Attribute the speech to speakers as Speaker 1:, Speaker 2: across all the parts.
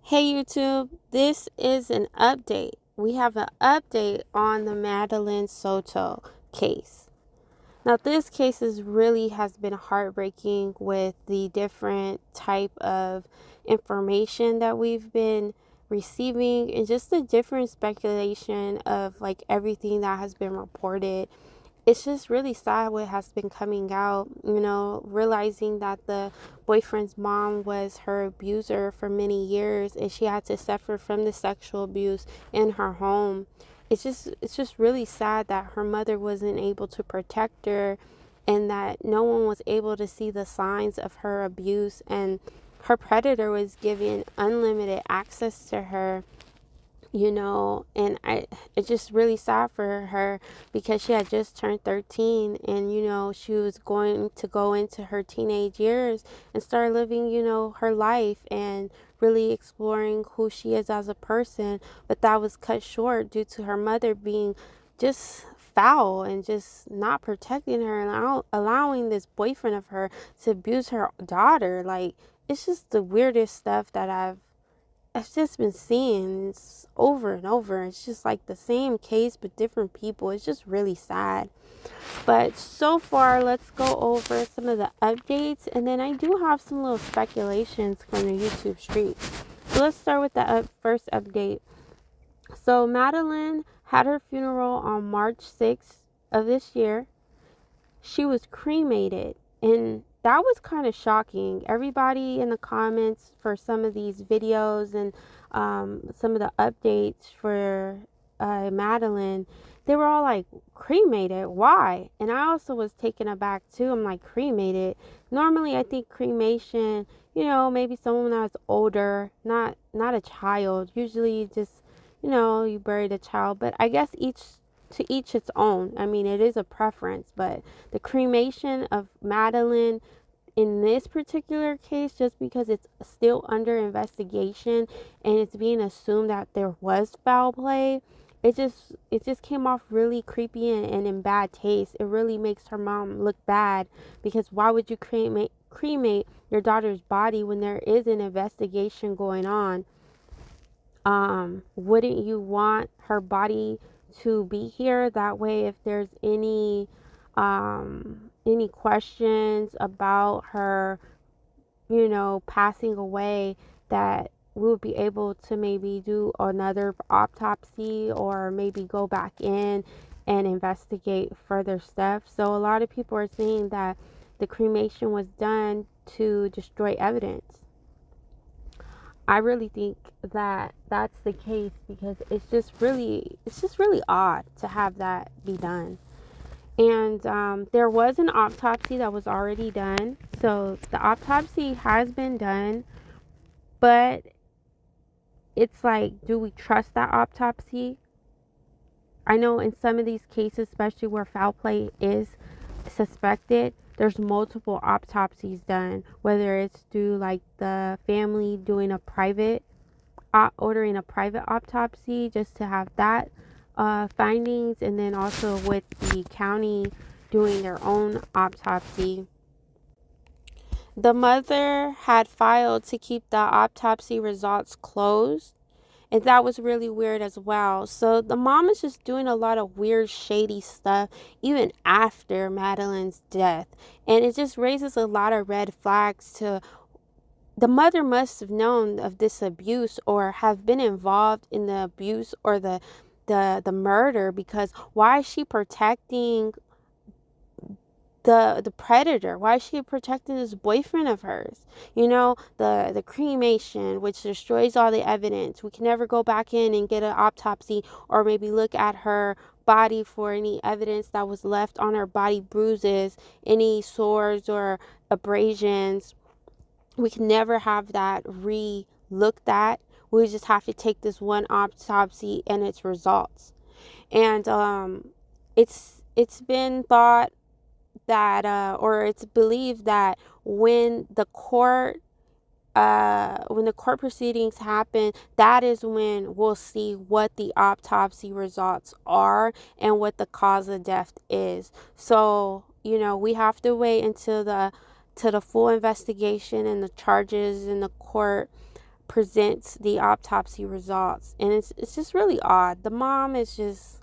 Speaker 1: Hey YouTube, this is an update. We have an update on the Madaline Soto case. Now this case has been heartbreaking with the different type of information that we've been receiving and just the different speculation of like everything that has been reported. It's just really sad what has been coming out, realizing that the boyfriend's mom was her abuser for many years and she had to suffer from the sexual abuse in her home. It's just really sad that her mother wasn't able to protect her and that no one was able to see the signs of her abuse, and her predator was given unlimited access to her, and it's just really sad for her because she had just turned 13, and she was going to go into her teenage years and start living her life and really exploring who she is as a person. But that was cut short due to her mother being just foul and just not protecting her and allowing this boyfriend of her to abuse her daughter. Like, it's just the weirdest stuff that I've just been seeing over and over. It's just like the same case but different people. It's just really sad. But so far, let's go over some of the updates, and then I do have some little speculations from the YouTube streets. So let's start with the first update. So Madeline had her funeral on March 6th of this year. She was cremated, and that was kind of shocking. Everybody in the comments for some of these videos and some of the updates for Madaline, they were all like, cremated? Why? And I also was taken aback too. I'm like, cremated? Normally, I think cremation, maybe someone that's older, not a child. Usually, you just, you bury the child. But I guess to each its own. I mean, it is a preference, but the cremation of Madaline in this particular case, just because it's still under investigation and it's being assumed that there was foul play, it just came off really creepy and in bad taste. It really makes her mom look bad, because why would you cremate your daughter's body when there is an investigation going on? Wouldn't you want her body to be here? That way, if there's any questions about her, passing away, that we would be able to maybe do another autopsy or maybe go back in and investigate further stuff. So a lot of people are saying that the cremation was done to destroy evidence. I really think that that's the case, because it's just really odd to have that be done. And there was an autopsy that was already done. So the autopsy has been done, but it's like, do we trust that autopsy? I know in some of these cases, especially where foul play is suspected, there's multiple autopsies done, whether it's through like the family doing a private ordering a private autopsy just to have that findings, and then also with the county doing their own autopsy. The mother had filed to keep the autopsy results closed, and that was really weird as well. So the mom is just doing a lot of weird, shady stuff even after Madeline's death, and it just raises a lot of red flags to the mother must have known of this abuse or have been involved in the abuse or the murder, because why is she protecting the predator? Why is she protecting this boyfriend of hers? The cremation, which destroys all the evidence. We can never go back in and get an autopsy or maybe look at her body for any evidence that was left on her body, bruises, any sores or abrasions. We can never have that re-looked at. We just have to take this one autopsy and its results. And it's been thought that or it's believed that when the court proceedings happen, that is when we'll see what the autopsy results are and what the cause of death is. So, we have to wait until the full investigation and the charges in the court presents the autopsy results. And it's just really odd. The mom is just,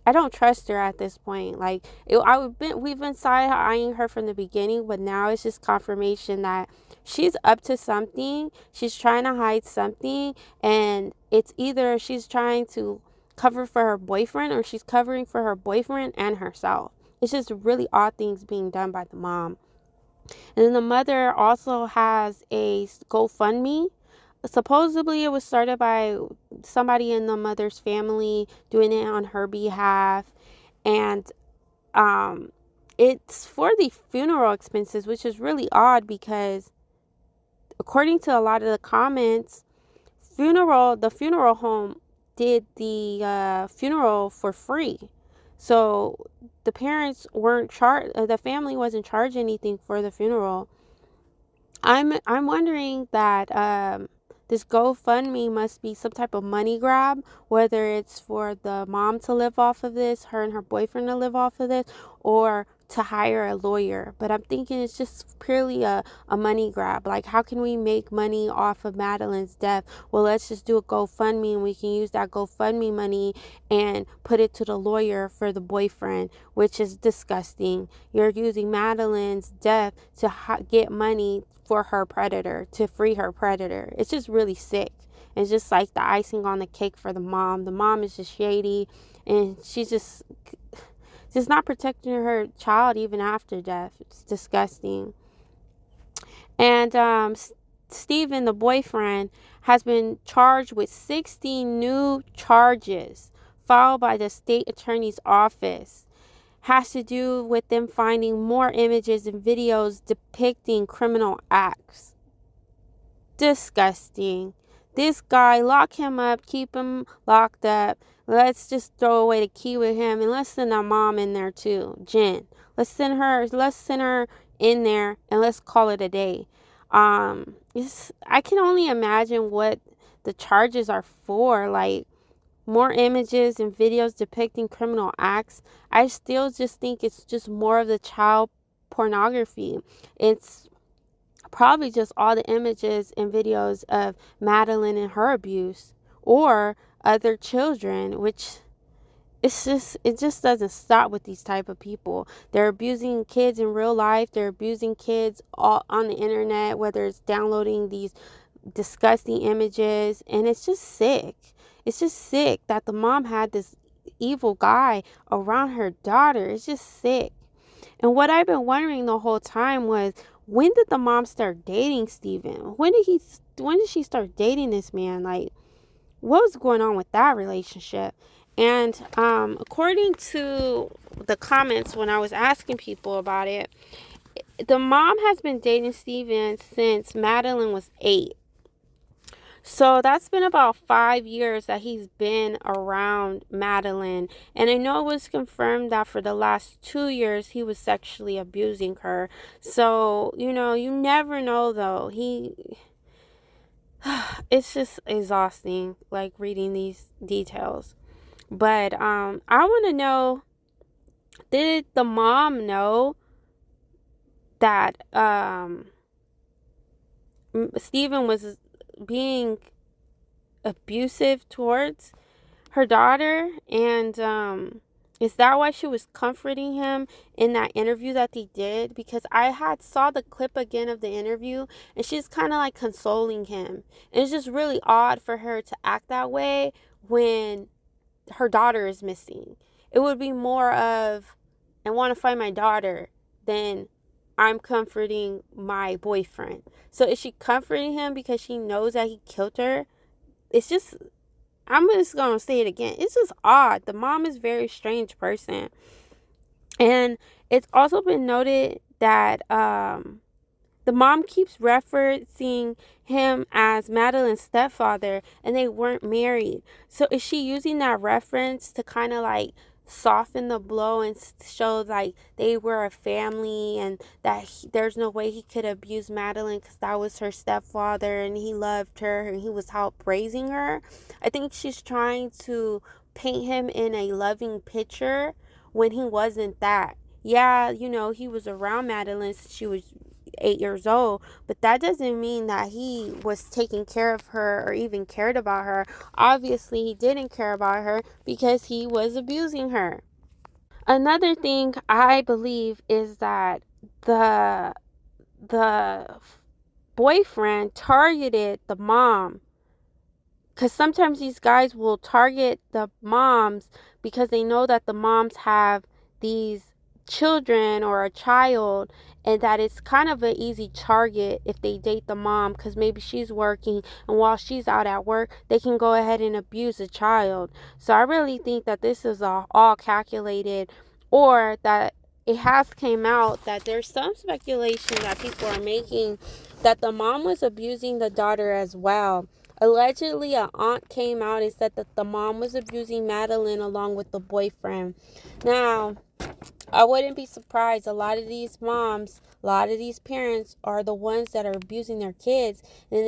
Speaker 1: I don't trust her at this point. Like, we've been side eyeing her from the beginning, but now it's just confirmation that she's up to something. She's trying to hide something, and it's either she's trying to cover for her boyfriend or she's covering for her boyfriend and herself. It's just really odd things being done by the mom. And then the mother also has a GoFundMe. Supposedly it was started by somebody in the mother's family doing it on her behalf. And it's for the funeral expenses, which is really odd because according to a lot of the comments, the funeral home did the funeral for free. So the parents weren't charged, the family wasn't charged anything for the funeral. I'm wondering that this GoFundMe must be some type of money grab, whether it's for the mom to live off of this, her and her boyfriend to live off of this, or to hire a lawyer. But I'm thinking it's just purely a money grab. Like, how can we make money off of Madaline's death? Well, let's just do a GoFundMe, and we can use that GoFundMe money and put it to the lawyer for the boyfriend, which is disgusting. You're using Madaline's death to get money for her predator, to free her predator. It's just really sick. It's just like the icing on the cake for the mom. The mom is just shady, and she's just not protecting her child even after death. It's disgusting. And Steven, the boyfriend, has been charged with 60 new charges filed by the state attorney's office. Has to do with them finding more images and videos depicting criminal acts. Disgusting. This guy, lock him up, keep him locked up. Let's just throw away the key with him, and let's send our mom in there too, Jen. Let's send her in there, and let's call it a day. I can only imagine what the charges are for, like more images and videos depicting criminal acts. I still just think it's just more of the child pornography. It's probably just all the images and videos of Madaline and her abuse or other children, which it just doesn't stop with these type of people. They're abusing kids in real life. They're abusing kids all on the internet, whether it's downloading these disgusting images, and it's just sick. It's just sick that the mom had this evil guy around her daughter. It's just sick. And what I've been wondering the whole time was, when did the mom start dating Steven? When did she start dating this man? Like, what was going on with that relationship? And according to the comments when I was asking people about it, the mom has been dating Steven since Madaline was 8. So that's been about 5 years that he's been around Madaline. And I know it was confirmed that for the last 2 years he was sexually abusing her. So, you never know though. It's just exhausting, like, reading these details. But I want to know, did the mom know that Steven was being abusive towards her daughter? And is that why she was comforting him in that interview that they did? Because I saw the clip again of the interview, and she's kind of like consoling him. And it's just really odd for her to act that way when her daughter is missing. It would be more of, I want to find my daughter, than I'm comforting my boyfriend. So is she comforting him because she knows that he killed her? It's just, I'm just going to say it again. It's just odd. The mom is a very strange person. And it's also been noted that the mom keeps referencing him as Madaline's stepfather, and they weren't married. So is she using that reference to kind of like soften the blow and show like they were a family, and that there's no way he could abuse Madaline because that was her stepfather and he loved her and he was help raising her? I think she's trying to paint him in a loving picture when he wasn't that. Yeah, he was around Madaline since she was 8 years old, but that doesn't mean that he was taking care of her or even cared about her. Obviously, he didn't care about her because he was abusing her. Another thing I believe is that the the boyfriend targeted the mom, because sometimes these guys will target the moms because they know that the moms have these children or a child, and that it's kind of an easy target if they date the mom, because maybe she's working, and while she's out at work they can go ahead and abuse a child. So I really think that this is all calculated, or that it has came out that there's some speculation that people are making that the mom was abusing the daughter as well. Allegedly, an aunt came out and said that the mom was abusing Madaline along with the boyfriend. Now, I wouldn't be surprised. A lot of these moms, a lot of these parents are the ones that are abusing their kids, and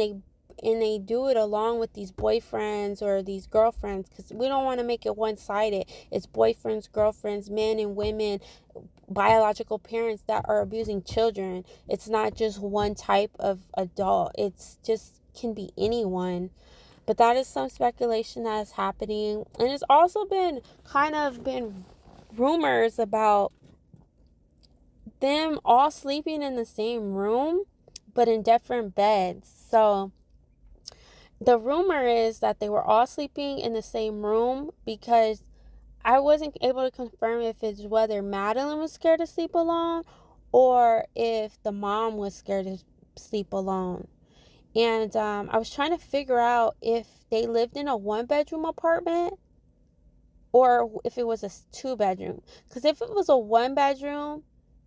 Speaker 1: they do it along with these boyfriends or these girlfriends, because we don't want to make it one-sided. It's boyfriends, girlfriends, men and women, biological parents that are abusing children. It's not just one type of adult. It's just can be anyone. But that is some speculation that is happening. And it's also been rumors about them all sleeping in the same room but in different beds. So the rumor is that they were all sleeping in the same room, because I wasn't able to confirm if it's whether Madaline was scared to sleep alone or if the mom was scared to sleep alone. And I was trying to figure out if they lived in a 1-bedroom apartment or if it was a 2-bedroom. Because if it was a 1-bedroom,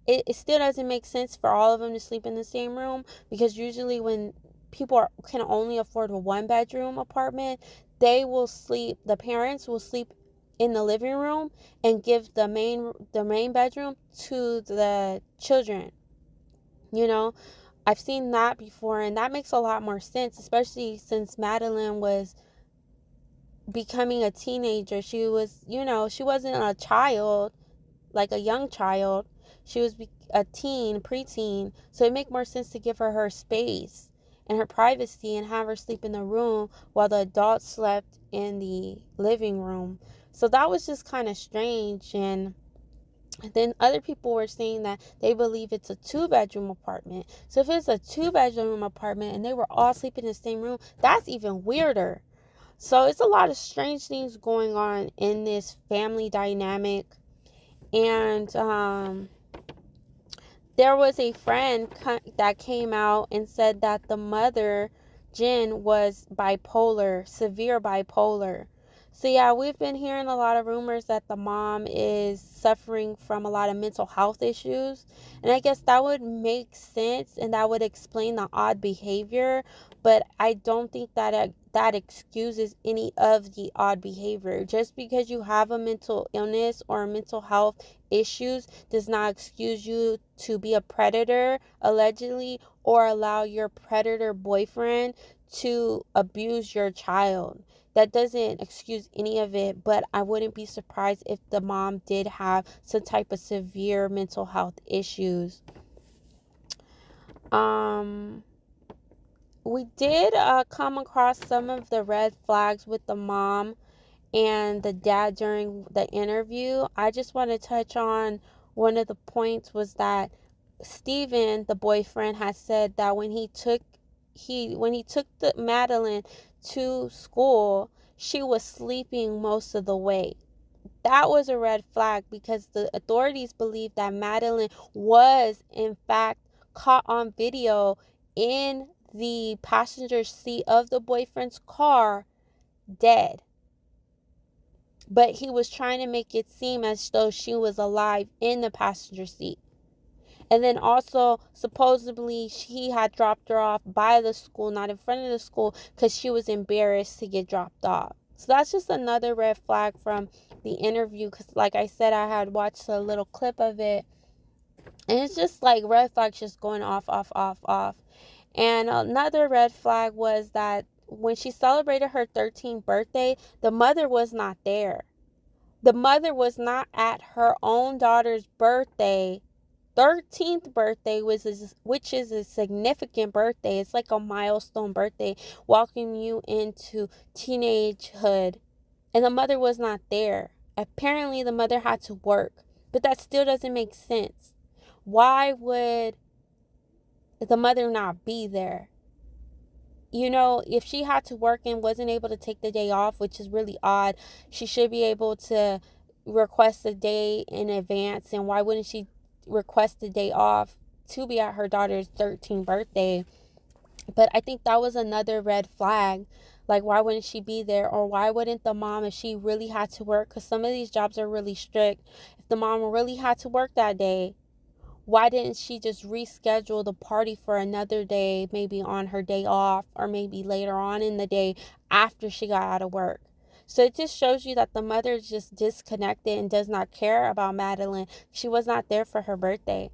Speaker 1: it still doesn't make sense for all of them to sleep in the same room. Because usually when people can only afford a 1-bedroom apartment, the parents will sleep in the living room and give the main bedroom to the children. You know, I've seen that before, and that makes a lot more sense, especially since Madaline was becoming a teenager. She was, she wasn't a child, like a young child. She was a teen, preteen. So it makes more sense to give her space and her privacy and have her sleep in the room while the adults slept in the living room. So that was just kind of strange. And then other people were saying that they believe it's a 2-bedroom apartment. So if it's a 2-bedroom apartment and they were all sleeping in the same room, that's even weirder. So it's a lot of strange things going on in this family dynamic. And there was a friend that came out and said that the mother, Jen, was bipolar, severe bipolar. So yeah, we've been hearing a lot of rumors that the mom is suffering from a lot of mental health issues. And I guess that would make sense and that would explain the odd behavior. But I don't think that that excuses any of the odd behavior. Just because you have a mental illness or mental health issues does not excuse you to be a predator, allegedly, or allow your predator boyfriend to abuse your child. That doesn't excuse any of it, but I wouldn't be surprised if the mom did have some type of severe mental health issues. We did come across some of the red flags with the mom and the dad during the interview. I just want to touch on one of the points was that Steven, the boyfriend, has said that when he took the Madaline to school, she was sleeping most of the way. That was a red flag, because the authorities believe that Madaline was in fact caught on video in the passenger seat of the boyfriend's car, dead. But he was trying to make it seem as though she was alive in the passenger seat. And then also, supposedly, he had dropped her off by the school, not in front of the school, because she was embarrassed to get dropped off. So that's just another red flag from the interview, because like I said, I had watched a little clip of it. And it's just like red flags just going off, off, off, off. And another red flag was that when she celebrated her 13th birthday, the mother was not there. The mother was not at her own daughter's birthday 13th birthday, which is a significant birthday. It's like a milestone birthday, welcoming you into teenagehood. And the mother was not there. Apparently, the mother had to work. But that still doesn't make sense. Why would the mother not be there? You know, if she had to work and wasn't able to take the day off, which is really odd, she should be able to request a day in advance. And why wouldn't she request the day off to be at her daughter's 13th birthday? But I think that was another red flag. Like, why wouldn't she be there? Or why wouldn't the mom, if she really had to work, because some of these jobs are really strict, if the mom really had to work that day, why didn't she just reschedule the party for another day, maybe on her day off, or maybe later on in the day after she got out of work? So it just shows you that the mother is just disconnected and does not care about Madaline. She was not there for her birthday.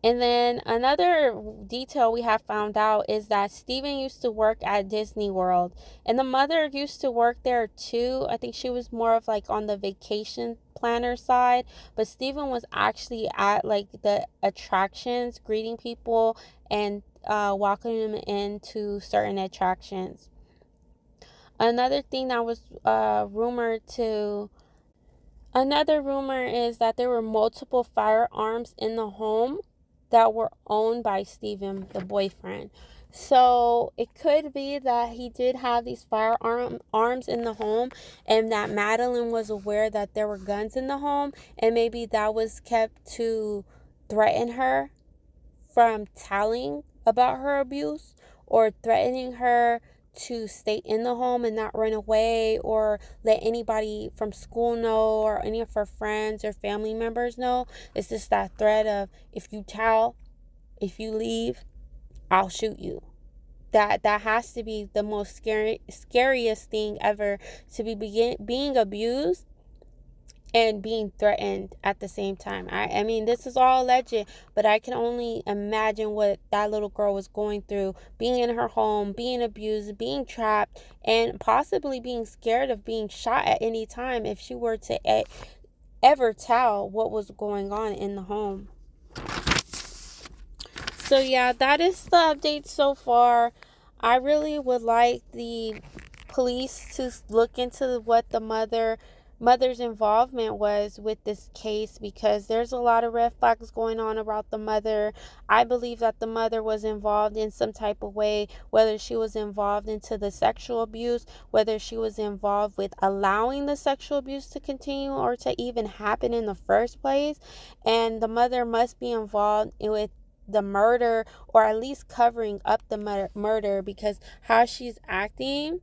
Speaker 1: And then another detail we have found out is that Steven used to work at Disney World, and the mother used to work there too. I think she was more of like on the vacation planner side, but Steven was actually at like the attractions, greeting people and welcoming them into certain attractions. Another thing that was rumored to Another rumor is that there were multiple firearms in the home that were owned by Steven, the boyfriend. So it could be that he did have these firearms in the home, and that Madaline was aware that there were guns in the home, and maybe that was kept to threaten her from telling about her abuse, or threatening her to stay in the home and not run away or let anybody from school know or any of her friends or family members know. It's just that threat of, if you tell, if you leave, I'll shoot you. That has to be the most scariest thing ever, to be being abused and being threatened at the same time. I mean, this is all alleged, but I can only imagine what that little girl was going through, being in her home, being abused, being trapped, and possibly being scared of being shot at any time if she were to ever tell what was going on in the home. So yeah, that is the update so far. I really would like the police to look into what the mother's involvement was with this case, because there's a lot of red flags going on about the mother. I believe that the mother was involved in some type of way, whether she was involved into the sexual abuse, whether she was involved with allowing the sexual abuse to continue or to even happen in the first place. And the mother must be involved with the murder, or at least covering up the murder, because how she's acting,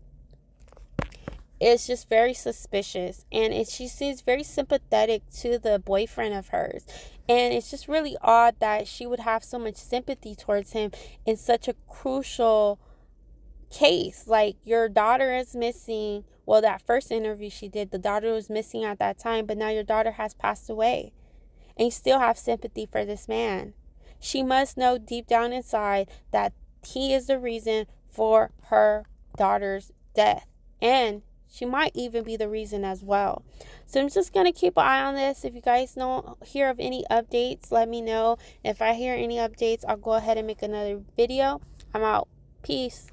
Speaker 1: it's just very suspicious, and she seems very sympathetic to the boyfriend of hers, and it's just really odd that she would have so much sympathy towards him in such a crucial case. Like, your daughter is missing. Well, that first interview she did, the daughter was missing at that time, but now your daughter has passed away, and you still have sympathy for this man. She must know deep down inside that he is the reason for her daughter's death, and she might even be the reason as well. So I'm just going to keep an eye on this. If you guys don't hear of any updates, let me know. If I hear any updates, I'll go ahead and make another video. I'm out. Peace.